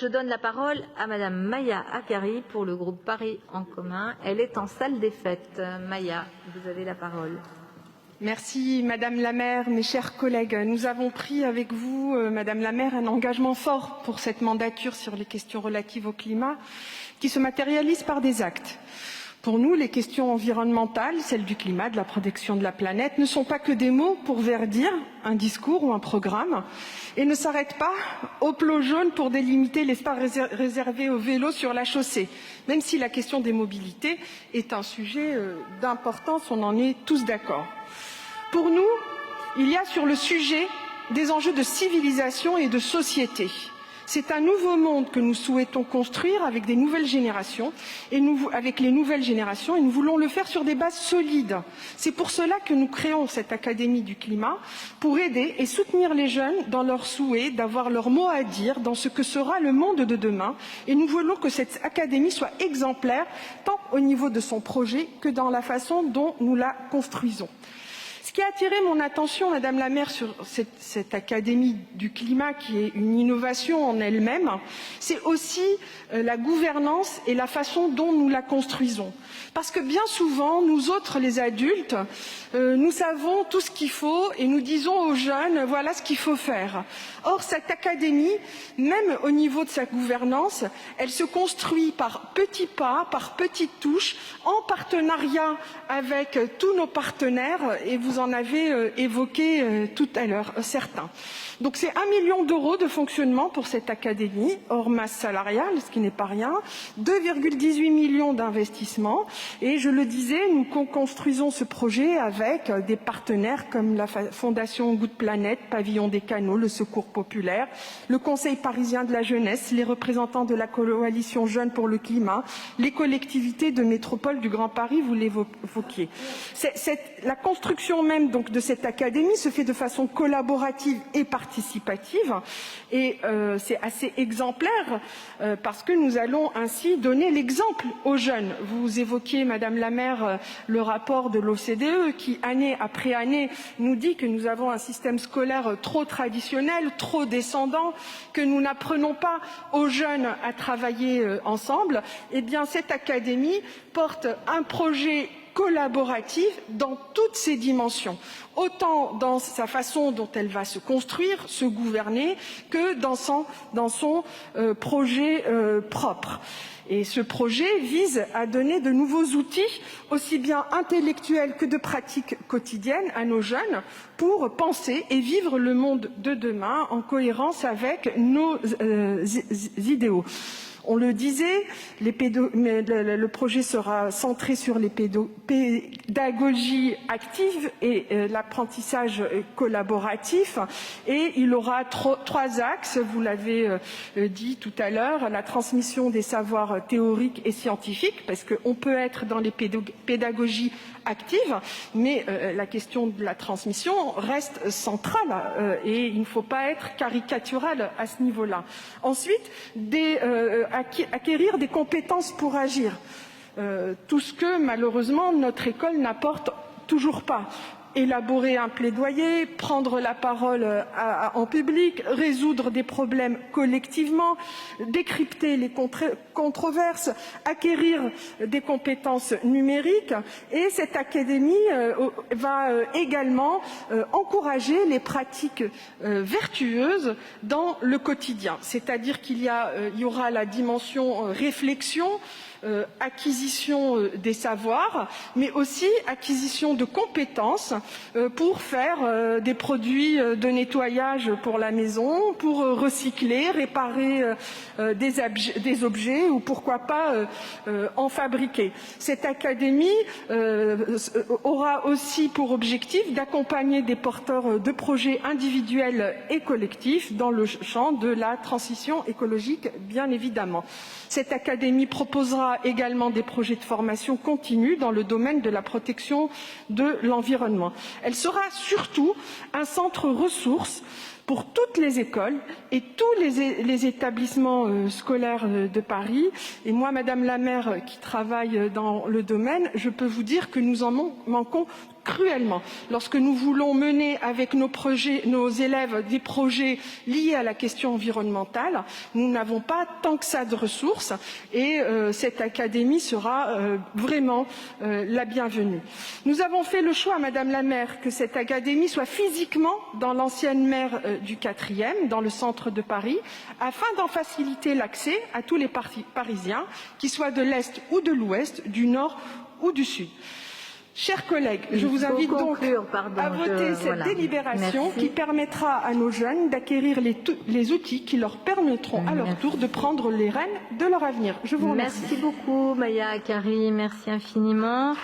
Je donne la parole à Madame Maya Akari pour le groupe Paris en commun. Elle est en salle des fêtes. Maya, vous avez la parole. Merci Madame la maire, mes chers collègues. Nous avons pris avec vous, Madame la maire, un engagement fort pour cette mandature sur les questions relatives au climat qui se matérialise par des actes. Pour nous, les questions environnementales, celles du climat, de la protection de la planète, ne sont pas que des mots pour verdir un discours ou un programme et ne s'arrêtent pas au plot jaune pour délimiter l'espace réservé au vélo sur la chaussée. Même si la question des mobilités est un sujet d'importance, on en est tous d'accord. Pour nous, il y a sur le sujet des enjeux de civilisation et de société. C'est un nouveau monde que nous souhaitons construire avec des nouvelles générations et nous voulons le faire sur des bases solides. C'est pour cela que nous créons cette Académie du climat, pour aider et soutenir les jeunes dans leur souhait d'avoir leur mot à dire dans ce que sera le monde de demain. Et nous voulons que cette Académie soit exemplaire, tant au niveau de son projet que dans la façon dont nous la construisons. Ce qui a attiré mon attention, Madame la maire, sur cette Académie du climat, qui est une innovation en elle-même, c'est aussi la gouvernance et la façon dont nous la construisons. Parce que bien souvent, nous autres, les adultes, nous savons tout ce qu'il faut et nous disons aux jeunes, voilà ce qu'il faut faire. Or, cette Académie, même au niveau de sa gouvernance, elle se construit par petits pas, par petites touches, en partenariat avec tous nos partenaires, et vous en avez évoqué tout à l'heure certains. Donc c'est 1 million d'euros de fonctionnement pour cette académie, hors masse salariale, ce qui n'est pas rien, 2,18 millions d'investissements, et je le disais, nous construisons ce projet avec des partenaires comme la Fondation Good Planet, Pavillon des Canaux, le Secours Populaire, le Conseil parisien de la jeunesse, les représentants de la coalition Jeunes pour le climat, les collectivités de métropole du Grand Paris, vous l'évoquiez. La construction même donc de cette académie se fait de façon collaborative et participative, et c'est assez exemplaire parce que nous allons ainsi donner l'exemple aux jeunes. Vous évoquiez, Madame la maire, le rapport de l'OCDE qui, année après année, nous dit que nous avons un système scolaire trop traditionnel, trop descendant, que nous n'apprenons pas aux jeunes à travailler ensemble. Eh bien, cette académie porte un projet collaborative dans toutes ses dimensions, autant dans sa façon dont elle va se construire, se gouverner, que dans son projet propre. Et ce projet vise à donner de nouveaux outils, aussi bien intellectuels que de pratique quotidienne, à nos jeunes, pour penser et vivre le monde de demain en cohérence avec nos idéaux. On le disait, le projet sera centré sur les pédagogies actives et l'apprentissage collaboratif, et il aura trois axes, vous l'avez dit tout à l'heure, la transmission des savoirs théoriques et scientifiques, parce qu'on peut être dans les pédagogies actives, mais la question de la transmission reste centrale et il ne faut pas être caricatural à ce niveau-là. Ensuite, acquérir des compétences pour agir, tout ce que malheureusement notre école n'apporte toujours pas. Élaborer un plaidoyer, prendre la parole en public, résoudre des problèmes collectivement, décrypter les controverses, acquérir des compétences numériques. Et cette académie va également encourager les pratiques vertueuses dans le quotidien. C'est-à-dire qu'il y aura la dimension réflexion, acquisition des savoirs, mais aussi acquisition de compétences pour faire des produits de nettoyage pour la maison, pour recycler, réparer des objets ou pourquoi pas en fabriquer. Cette académie aura aussi pour objectif d'accompagner des porteurs de projets individuels et collectifs dans le champ de la transition écologique, bien évidemment. Cette académie proposera également des projets de formation continue dans le domaine de la protection de l'environnement. Elle sera surtout un centre ressources pour toutes les écoles et tous les établissements scolaires de Paris. Et moi, Madame la maire, qui travaille dans le domaine, je peux vous dire que nous en manquons cruellement. Lorsque nous voulons mener avec nos élèves des projets liés à la question environnementale, nous n'avons pas tant que ça de ressources et cette académie sera vraiment la bienvenue. Nous avons fait le choix, Madame la maire, que cette académie soit physiquement dans l'ancienne mairie du 4e, dans le centre de Paris, afin d'en faciliter l'accès à tous les Parisiens, qu'ils soient de l'Est ou de l'Ouest, du Nord ou du Sud. Chers collègues, je vous invite donc à voter cette délibération qui permettra à nos jeunes d'acquérir les outils qui leur permettront à leur tour de prendre les rênes de leur avenir. Je vous remercie. Merci beaucoup, Maya Akari. Merci infiniment.